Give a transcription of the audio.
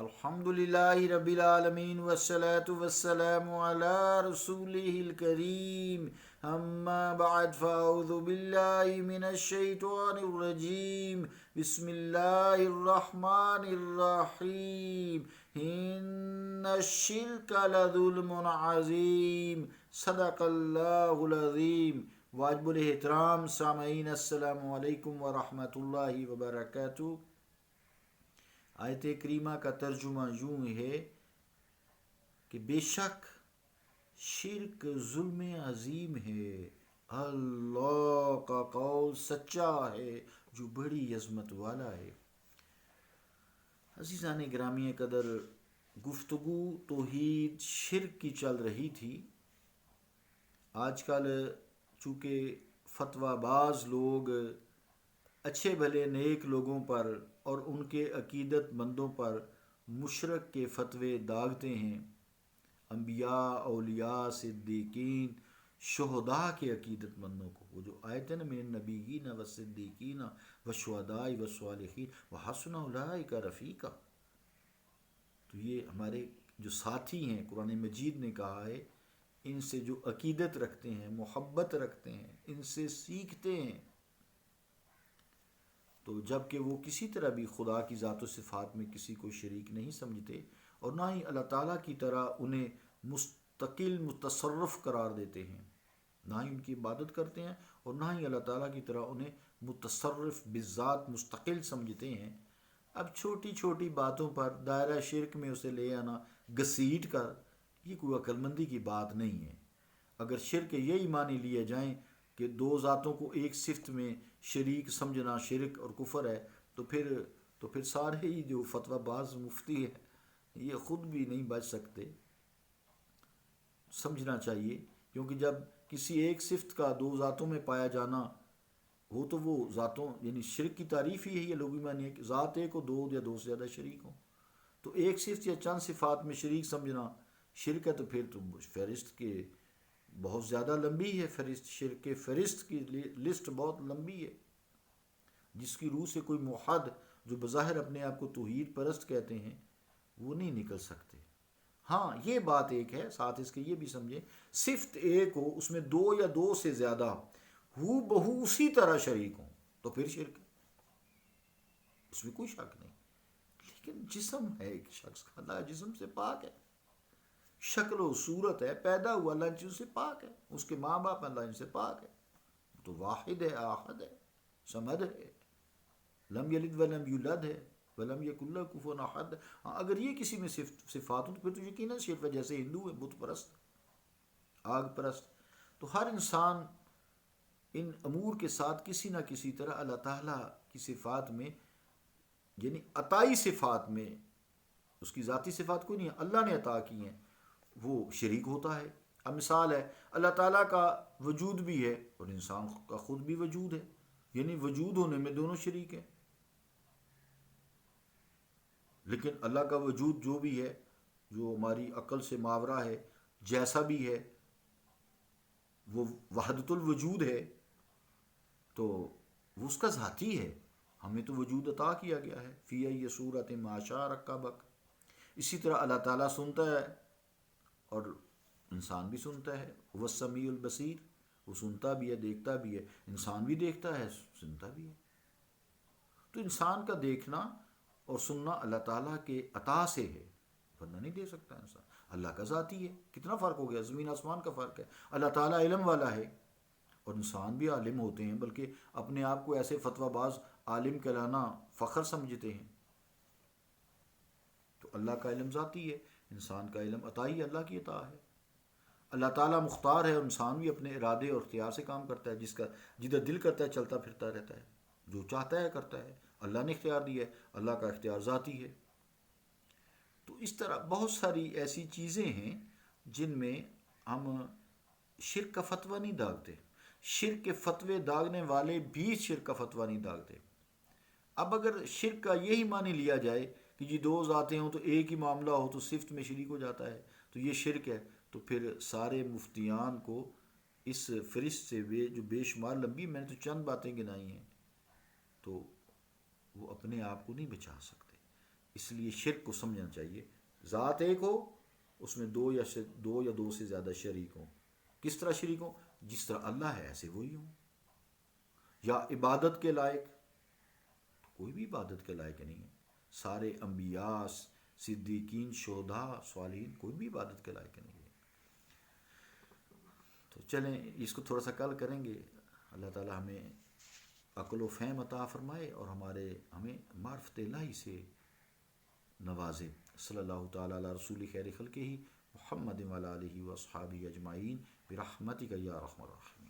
الحمدللہ رب العالمین والصلاة والسلام علی رسولہ الکریم اما بعد فاعوذ باللہ من الشیطان الرجیم بسم اللہ الرحمن الرحیم ان الشرک لظلم عظیم صدق اللہ العظیم۔ واجب الاحترام سامعین، السلام علیکم ورحمۃ اللہ وبرکاتہ۔ آیت کریمہ کا ترجمہ یوں ہے کہ بے شک شرک ظلم عظیم ہے، اللہ کا قول سچا ہے جو بڑی عظمت والا ہے۔ عزیزان گرامی قدر، گفتگو توحید شرک کی چل رہی تھی۔ آج کل چونکہ فتویٰ باز لوگ اچھے بھلے نیک لوگوں پر اور ان کے عقیدت مندوں پر مشرک کے فتوے داغتے ہیں، انبیاء، اولیاء، صدیقین، شہداء کے عقیدت مندوں کو، وہ جو آیت ہے نا من النبیین والصدیقین والشہداء والصالحین وحسن اولئک رفیقا، تو یہ ہمارے جو ساتھی ہیں، قرآن مجید نے کہا ہے ان سے جو عقیدت رکھتے ہیں، محبت رکھتے ہیں، ان سے سیکھتے ہیں، تو جب کہ وہ کسی طرح بھی خدا کی ذات و صفات میں کسی کو شریک نہیں سمجھتے اور نہ ہی اللہ تعالیٰ کی طرح انہیں مستقل متصرف قرار دیتے ہیں، نہ ہی ان کی عبادت کرتے ہیں اور نہ ہی اللہ تعالیٰ کی طرح انہیں متصرف بذات مستقل سمجھتے ہیں، اب چھوٹی چھوٹی باتوں پر دائرہ شرک میں اسے لے آنا گھسیٹ کر، یہ کوئی عقل مندی کی بات نہیں ہے۔ اگر شرک یہی معنی لیے جائیں کہ دو ذاتوں کو ایک صفت میں شریک سمجھنا شرک اور کفر ہے، تو پھر سارے ہی جو فتویٰ باز مفتی ہے یہ خود بھی نہیں بچ سکتے۔ سمجھنا چاہیے، کیونکہ جب کسی ایک صفت کا دو ذاتوں میں پایا جانا ہو تو وہ ذاتوں یعنی شرک کی تعریف ہی ہے، یہ لوگی معنی ہے کہ ذات ایک ہو، دو یا دو سے زیادہ شریک ہوں، تو ایک صفت یا چند صفات میں شریک سمجھنا شرک ہے، تو پھر تو فہرست کے بہت زیادہ لمبی ہے، فہرست شرک کے فہرست کی لسٹ بہت لمبی ہے، جس کی روح سے کوئی موحد جو بظاہر اپنے آپ کو توحید پرست کہتے ہیں وہ نہیں نکل سکتے۔ ہاں یہ بات ایک ہے، ساتھ اس کے یہ بھی سمجھیں صفت ایک ہو، اس میں دو یا دو سے زیادہ ہو بہو اسی طرح شریک ہوں تو پھر شرک ہے، اس میں کوئی شک نہیں۔ لیکن جسم ہے ایک شخص کا، اللہ جسم سے پاک ہے، شکل و صورت ہے، پیدا ہوا اللہ ان چیزوں سے پاک ہے، اس کے ماں باپ اللہ ان سے پاک ہے، تو واحد ہے، احد ہے، صمد ہے، لم یلد ولم یولد ہے، ولم یکن لہ کفوا احد۔ اگر یہ کسی میں صفات ہوں تو پھر تو یقیناً شرک ہے، جیسے ہندو ہے بت پرست، آگ پرست، تو ہر انسان ان امور کے ساتھ کسی نہ کسی طرح اللہ تعالیٰ کی صفات میں یعنی عطائی صفات میں، اس کی ذاتی صفات کوئی نہیں ہے، اللہ نے عطا کی ہیں، وہ شریک ہوتا ہے۔ اب مثال ہے اللہ تعالیٰ کا وجود بھی ہے اور انسان کا خود بھی وجود ہے، یعنی وجود ہونے میں دونوں شریک ہیں، لیکن اللہ کا وجود جو بھی ہے، جو ہماری عقل سے ماورا ہے، جیسا بھی ہے، وہ وحدت الوجود ہے، تو وہ اس کا ذاتی ہے، ہمیں تو وجود عطا کیا گیا ہے، فی ای صورت ما شاء رکبک۔ اسی طرح اللہ تعالیٰ سنتا ہے اور انسان بھی سنتا ہے، وہ السمیع البصیر، وہ سنتا بھی ہے، دیکھتا بھی ہے، انسان بھی دیکھتا ہے، سنتا بھی ہے، تو انسان کا دیکھنا اور سننا اللہ تعالیٰ کے عطا سے ہے، ورنہ نہیں دے سکتا انسان، اللہ کا ذاتی ہے۔ کتنا فرق ہو گیا، زمین آسمان کا فرق ہے، اللہ تعالیٰ علم والا ہے اور انسان بھی عالم ہوتے ہیں، بلکہ اپنے آپ کو ایسے فتویٰ باز عالم کہلانا فخر سمجھتے ہیں، تو اللہ کا علم ذاتی ہے، انسان کا علم عطائی، اللہ کی عطا ہے۔ اللہ تعالیٰ مختار ہے اور انسان بھی اپنے ارادے اور اختیار سے کام کرتا ہے، جس کا جدھر دل کرتا ہے چلتا پھرتا رہتا ہے، جو چاہتا ہے کرتا ہے، اللہ نے اختیار دیا ہے، اللہ کا اختیار ذاتی ہے۔ تو اس طرح بہت ساری ایسی چیزیں ہیں جن میں ہم شرک کا فتویٰ نہیں داغتے، شرک کے فتوے داغنے والے بھی شرک کا فتویٰ نہیں داغتے۔ اب اگر شرک کا یہی معنی لیا جائے کہ جی دو ذاتیں ہوں تو ایک ہی معاملہ ہو تو صفت میں شریک ہو جاتا ہے تو یہ شرک ہے، تو پھر سارے مفتیان کو اس فہرست سے جو بے شمار لمبی، میں نے تو چند باتیں گنائی ہیں، تو وہ اپنے آپ کو نہیں بچا سکتے۔ اس لیے شرک کو سمجھنا چاہیے. ذات ایک ہو، اس میں دو یا دو سے زیادہ شریک ہوں. کس طرح شریک ہوں؟ جس طرح اللہ ہے ایسے وہی ہوں. یا عبادت کے لائق، کوئی بھی عبادت کے لائق نہیں ہے. سارے انبیاء، صدیقین، شہداء، صالحین، کوئی بھی عبادت کے لائق نہیں ہے. تو چلیں اس کو تھوڑا سا کل کریں گے. اللہ تعالی ہمیں عقل و فہم عطا فرمائے اور ہمیں معرفت الہی سے نوازے. صلی اللہ تعالی علی رسول خیر خلقہ محمد وعلی آلہ واصحابہ اجمعین برحمتک یا ارحم الراحمین.